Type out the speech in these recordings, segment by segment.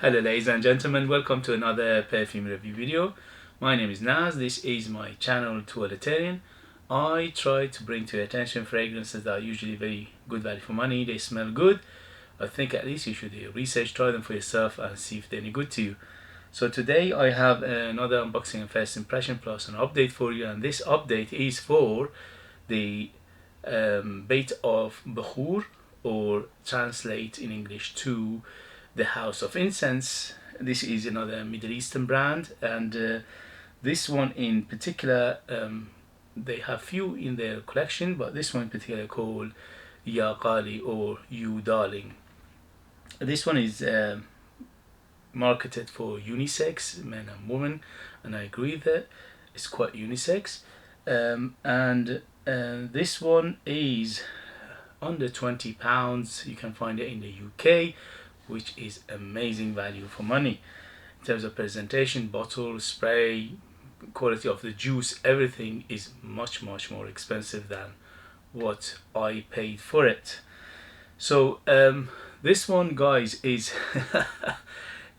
Hello ladies and gentlemen, welcome to another perfume review video. My name is Naz, this is my channel Toiletterian. I try to bring to your attention fragrances that are usually very good value for money. They smell good. I think at least you should do your research, try them for yourself and see if they're any good to you. So today I have another unboxing and first impression plus an update for you, and this update is for the bait of Bakhoor, or translate in English to the House of Incense. This is another Middle Eastern brand, and this one in particular, they have few in their collection, but this one in particular called Ya Gaali, or You Darling. This one is marketed for unisex, men and women, and I agree with it. It's quite unisex, and this one is under £20. You can find it in the UK, which is amazing value for money in terms of presentation, bottle, spray, quality of the juice. Everything is much more expensive than what I paid for it. So this one, guys, is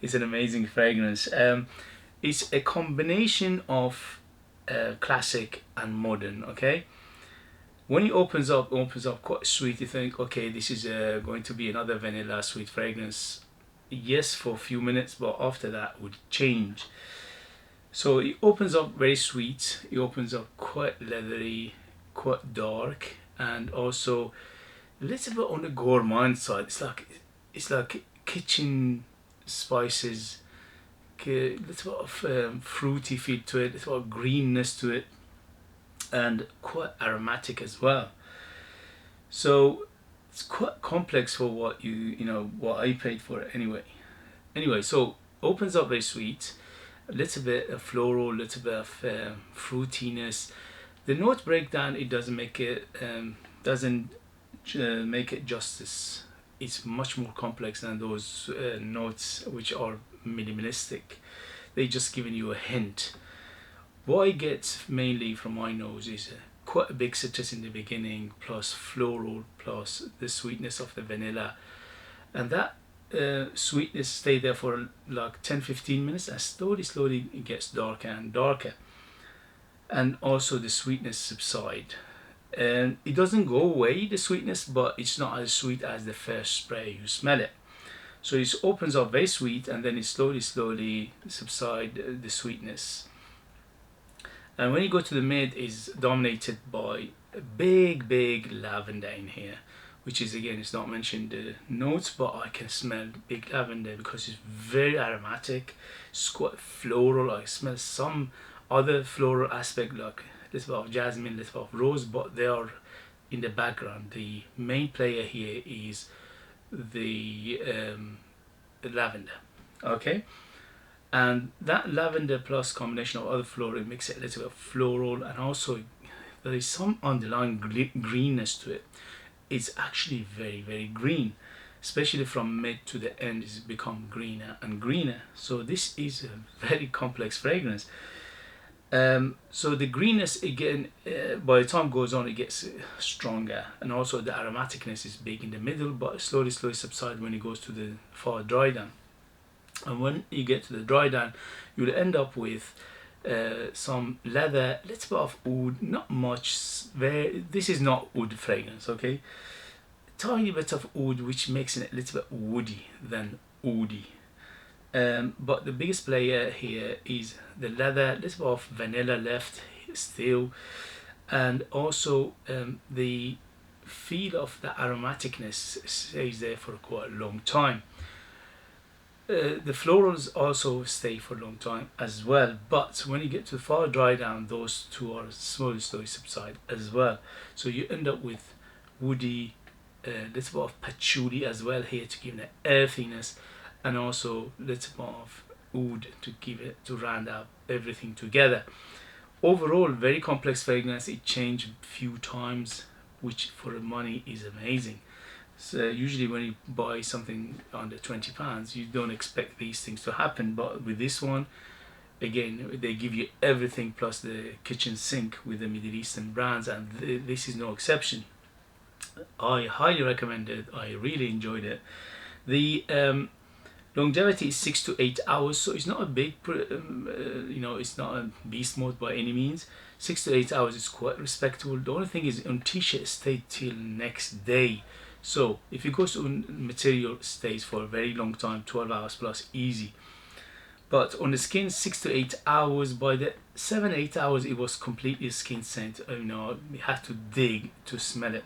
is an amazing fragrance. It's a combination of classic and modern. Okay, when it opens up quite sweet. You think, okay, this is going to be another vanilla sweet fragrance. Yes, for a few minutes, but after that would change. So it opens up very sweet. It opens up quite leathery, quite dark, and also a little bit on the gourmand side. It's like kitchen spices, a little bit of fruity feel to it, a little bit of greenness to it, and quite aromatic as well. So it's quite complex for what what I paid for it anyway. So opens up very sweet, a little bit of floral, a little bit of fruitiness. The note breakdown, it doesn't make it justice. It's much more complex than those notes which are minimalistic. They just giving you a hint. What I get mainly from my nose is quite a big citrus in the beginning, plus floral, plus the sweetness of the vanilla, and that sweetness stay there for like 10-15 minutes, and slowly it gets darker and darker, and also the sweetness subside. And it doesn't go away, the sweetness, but it's not as sweet as the first spray you smell it. So it opens up very sweet, and then it slowly subside the sweetness. And when you go to the mid, is dominated by a big lavender in here, which is, again, it's not mentioned the notes, but I can smell big lavender because it's very aromatic. It's quite floral. I smell some other floral aspect, like a little bit of jasmine, a little bit of rose, but they are in the background. The main player here is the lavender. Okay, and that lavender plus combination of other floral makes it a little bit floral, and also there is some underlying greenness to it. It's actually very green, especially from mid to the end. It's become greener and greener. So this is a very complex fragrance. So the greenness, again, by the time it goes on, it gets stronger, and also the aromaticness is big in the middle, but slowly subside when it goes to the far dry down. And when you get to the dry down, you'll end up with some leather, little bit of oud, not much. This is not oud fragrance, okay? Tiny bit of oud, which makes it a little bit woody than oudy. But the biggest player here is the leather, little bit of vanilla left still, and also the feel of the aromaticness stays there for quite a long time. The florals also stay for a long time as well, but when you get to far dry down, those two are slowly subside as well. So you end up with woody, little bit of patchouli as well here to give it earthiness, and also little bit of oud to give it, to round out everything together. Overall, very complex fragrance. It changed a few times, which for the money is amazing. So usually when you buy something under £20, you don't expect these things to happen, but with this one, again, they give you everything plus the kitchen sink with the Middle Eastern brands, and this is no exception. I highly recommend it. I really enjoyed it. The Longevity is 6 to 8 hours, so it's not a big, it's not a beast mode by any means. 6 to 8 hours is quite respectable. The only thing is on t-shirt stay till next day. So if it goes on material, stays for a very long time, 12 hours plus, easy. But on the skin, 6 to 8 hours. By the 7-8 hours, it was completely skin scent. We had to dig to smell it.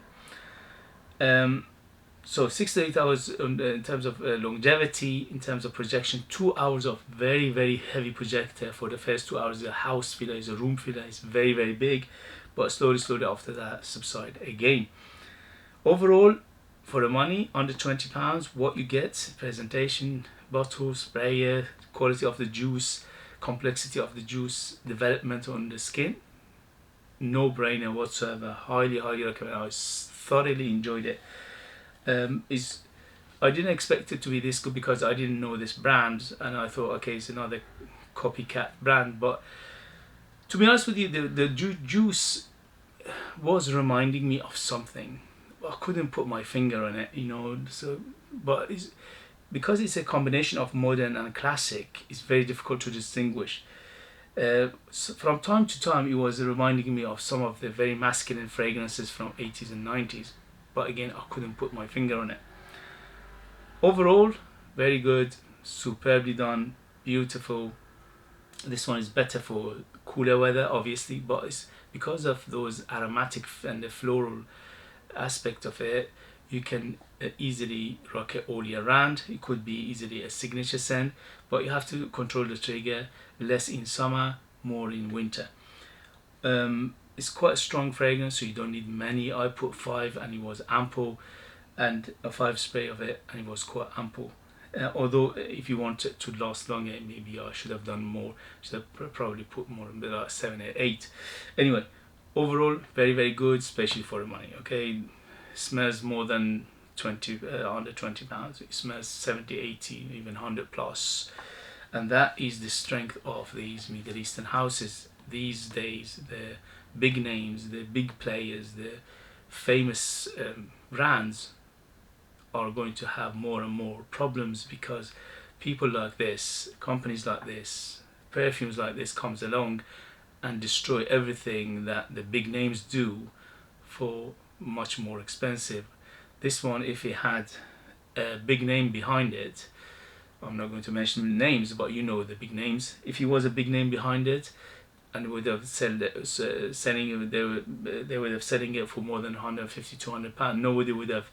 So 6 to 8 hours in terms of longevity. In terms of projection, 2 hours of very, very heavy projector. For the first 2 hours, the house filler is a room filler, is very, very big, but slowly after that subside again. Overall, for the money, under £20, what you get: presentation, bottle, sprayer, quality of the juice, complexity of the juice, development on the skin. No brainer whatsoever. Highly recommend. I thoroughly enjoyed it. I didn't expect it to be this good because I didn't know this brand, and I thought, okay, it's another copycat brand. But to be honest with you, the juice was reminding me of something. I couldn't put my finger on it, So, but because it's a combination of modern and classic, it's very difficult to distinguish. So from time to time, it was reminding me of some of the very masculine fragrances from 80s and 90s. But again, I couldn't put my finger on it. Overall, very good, superbly done, beautiful. This one is better for cooler weather, obviously, but it's because of those aromatic and the floral aspect of it, you can easily rock it all year round. It could be easily a signature scent, but you have to control the trigger. Less in summer, more in winter. It's quite a strong fragrance, so you don't need many. I put 5 and it was ample, and a 5 spray of it and it was quite ample. Although if you want it to last longer, maybe I should have done more. Should have probably put more, like 7 or 8. Anyway, overall, very, very good, especially for the money. Okay, smells more than under £20. It smells 70, 80, even 100 plus. And that is the strength of these Middle Eastern houses these days. The big names, the big players, the famous brands are going to have more and more problems because people like this, companies like this, perfumes like this comes along and destroy everything that the big names do for much more expensive. This one, if it had a big name behind it, I'm not going to mention names, but you know the big names. If he was a big name behind it, and would have selling it, they would have selling it for more than 150, 200 pounds. Nobody would have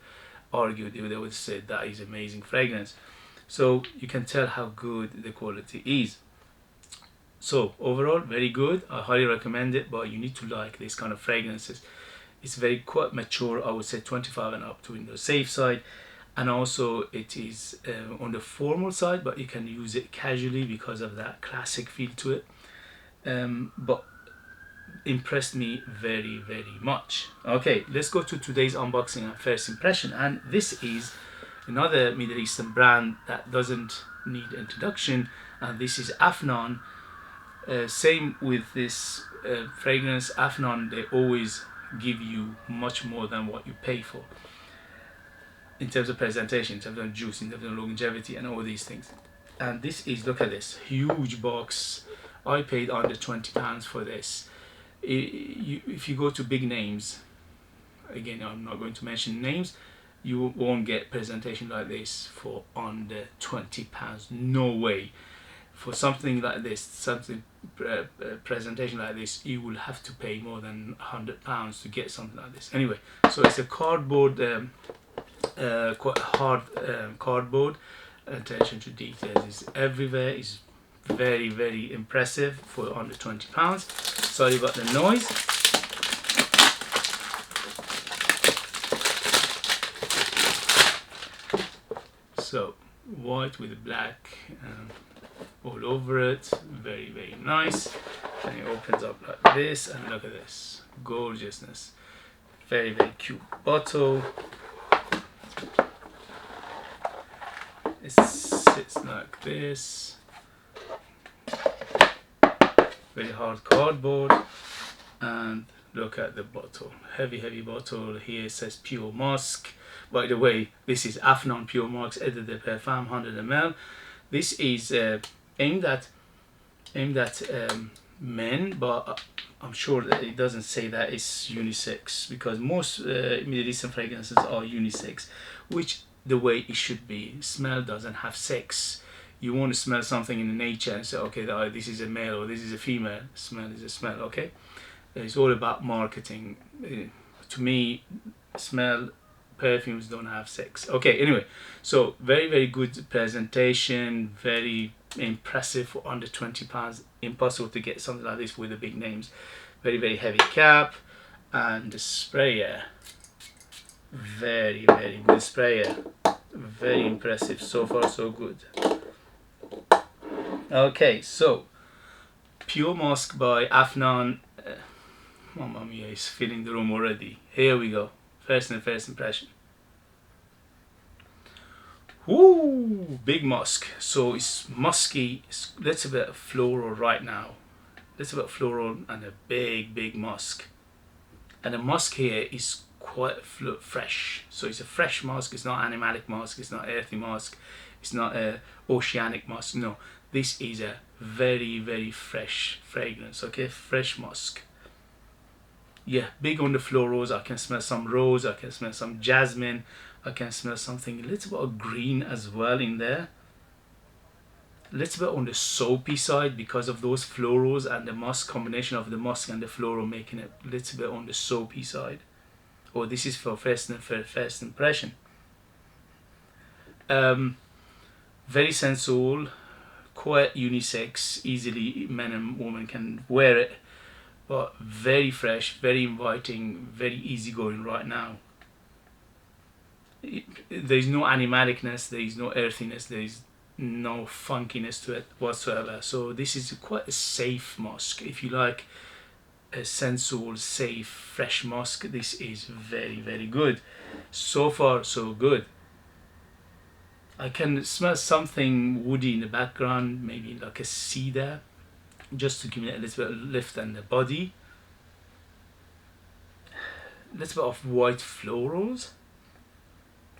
argued. They would have said that is amazing fragrance. So you can tell how good the quality is. So overall, very good. I highly recommend it, but you need to like these kind of fragrances. It's very quite mature. I would say 25 and up to in the safe side. And also it is on the formal side, but you can use it casually because of that classic feel to it. But impressed me very, very much. Okay, let's go to today's unboxing and first impression. And this is another Middle Eastern brand that doesn't need introduction, and this is Afnan. Same with this fragrance. Afnan, they always give you much more than what you pay for in terms of presentation, in terms of juice, in terms of longevity and all these things. And this is, look at this huge box. I paid under £20 for this. If you go to big names, again, I'm not going to mention names, you won't get presentation like this for under £20. No way. For something like this, presentation like this, you will have to pay more than £100 to get something like this. Anyway, so it's a cardboard, quite hard cardboard. Attention to details is everywhere. Is very, very impressive for under £20. Sorry about the noise. So white with black all over it, very, very nice. And it opens up like this, and look at this gorgeousness. Very, very cute bottle. It sits like this. Very hard cardboard. And look at the bottle, heavy bottle. Here it says pure Musk. By the way, this is Afnan pure Musk, Eau de Perfume 100 ml. This is aimed at men, but I'm sure that it doesn't say that it's unisex, because most Middle Eastern fragrances are unisex, which the way it should be. Smell doesn't have sex. You want to smell something in nature and say, okay, this is a male or this is a female. Smell is a smell, okay? It's all about marketing. To me, smell, perfumes don't have sex. Okay, anyway, so very, very good presentation, very impressive for under £20. Impossible to get something like this with the big names. Very, very heavy cap, and the sprayer, very, very good sprayer. Very impressive. So far so good. Okay, so Pure Musk by Afnan. Mamma mia, he's filling the room already. Here we go. First impression. Woo, big musk. So it's musky. It's a little bit floral right now. Little bit floral and a big musk. And the musk here is quite fresh. So it's a fresh musk. It's not animalic musk. It's not earthy musk. It's not a oceanic musk. No, this is a very, very fresh fragrance. Okay, fresh musk. Yeah, big on the florals. I can smell some rose. I can smell some jasmine. I can smell something a little bit of green as well in there. A little bit on the soapy side because of those florals and the musk, combination of the musk and the floral, making it a little bit on the soapy side. Oh, this is for first impression. Very sensual, quite unisex. Easily men and women can wear it, but very fresh, very inviting, very easygoing right now. There's no animalicness, there's no earthiness, there's no funkiness to it whatsoever. So this is quite a safe musk. If you like a sensual, safe, fresh musk, this is very, very good. So far so good. I can smell something woody in the background, maybe like a cedar, just to give it a little bit of lift in the body. A little bit of white florals.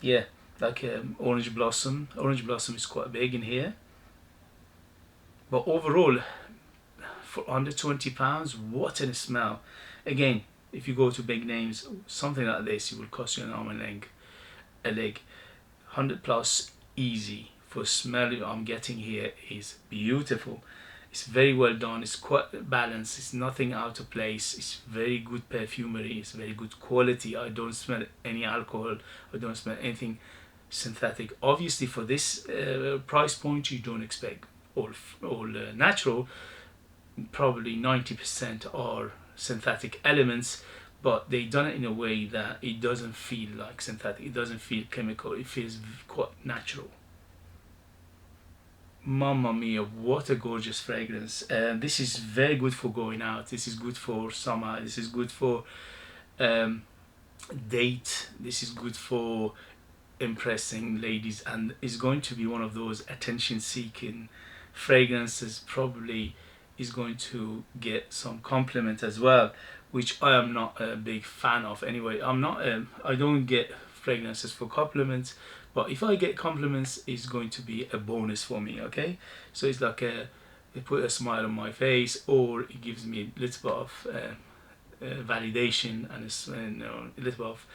Yeah, like orange blossom. Orange blossom is quite big in here. But overall, for under £20, what a smell. Again, if you go to big names, something like this, it will cost you an arm and a leg. 100 plus easy. For smell I'm getting here is beautiful. It's very well done. It's quite balanced. It's nothing out of place. It's very good perfumery. It's very good quality. I don't smell any alcohol. I don't smell anything synthetic. Obviously, for this price point, you don't expect all natural. Probably 90% are synthetic elements, but they done it in a way that it doesn't feel like synthetic. It doesn't feel chemical. It feels quite natural. Mamma mia, what a gorgeous fragrance. This is very good for going out. This is good for summer. This is good for date. This is good for impressing ladies, and is going to be one of those attention seeking fragrances. Probably is going to get some compliment as well, which I am not a big fan of anyway. I don't get fragrances for compliments, but if I get compliments, it's going to be a bonus for me. Okay, so it's like it put a smile on my face, or it gives me a little bit of validation, and a little bit of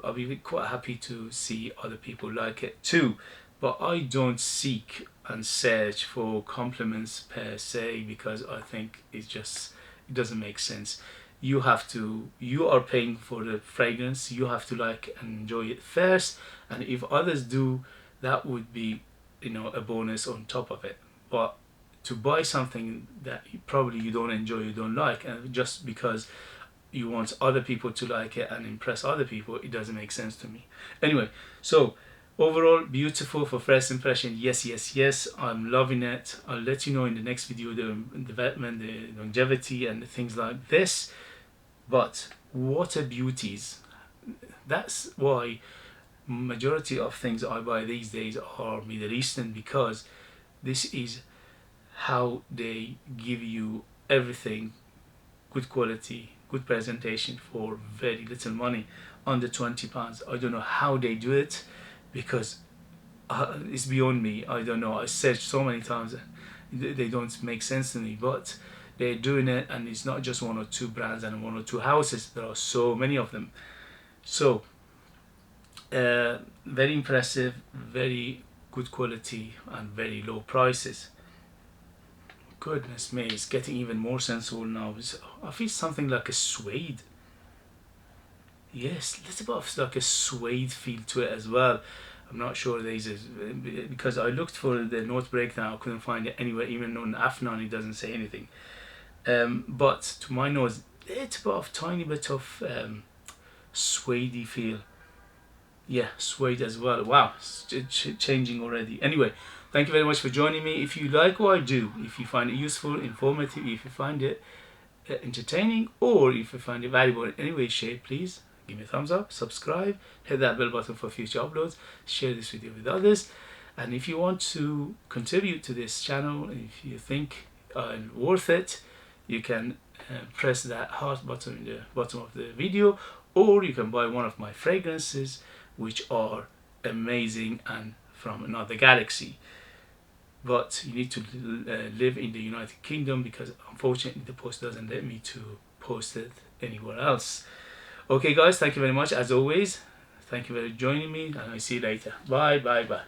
I'll be quite happy to see other people like it too. But I don't seek and search for compliments per se, because I think it doesn't make sense. You are paying for the fragrance. You have to like and enjoy it first, and if others do, that would be a bonus on top of it. But to buy something that probably you don't enjoy, you don't like, and just because you want other people to like it and impress other people, it doesn't make sense to me. Anyway, so overall, beautiful for first impression. Yes, I'm loving it. I'll let you know in the next video the development, the longevity, and the things like this. But what a beauties. That's why majority of things I buy these days are Middle Eastern, because this is how they give you everything, good quality, good presentation for very little money, under £20. I don't know how they do it, because it's beyond me. I don't know. I searched so many times, they don't make sense to me. But they're doing it, and it's not just one or two brands and one or two houses. There are so many of them. So very impressive, very good quality, and very low prices. Goodness me, it's getting even more sensual now. I feel something like a suede. Yes, little bit of like a suede feel to it as well. I'm not sure there's a, because I looked for the note breakdown, I couldn't find it anywhere. Even on Afnan, it doesn't say anything. But to my nose, it's about a tiny bit of suede feel. Yeah, suede as well. Wow, it's changing already. Anyway, thank you very much for joining me. If you like what I do, if you find it useful, informative, if you find it entertaining, or if you find it valuable in any way, shape, please give me a thumbs up, subscribe, hit that bell button for future uploads, share this video with others. And if you want to contribute to this channel, if you think I'm worth it, you can press that heart button in the bottom of the video, or you can buy one of my fragrances, which are amazing and from another galaxy. But you need to live in the United Kingdom, because unfortunately the post doesn't let me to post it anywhere else. Okay guys, thank you very much as always. Thank you for joining me, and I'll see you later. Bye bye bye.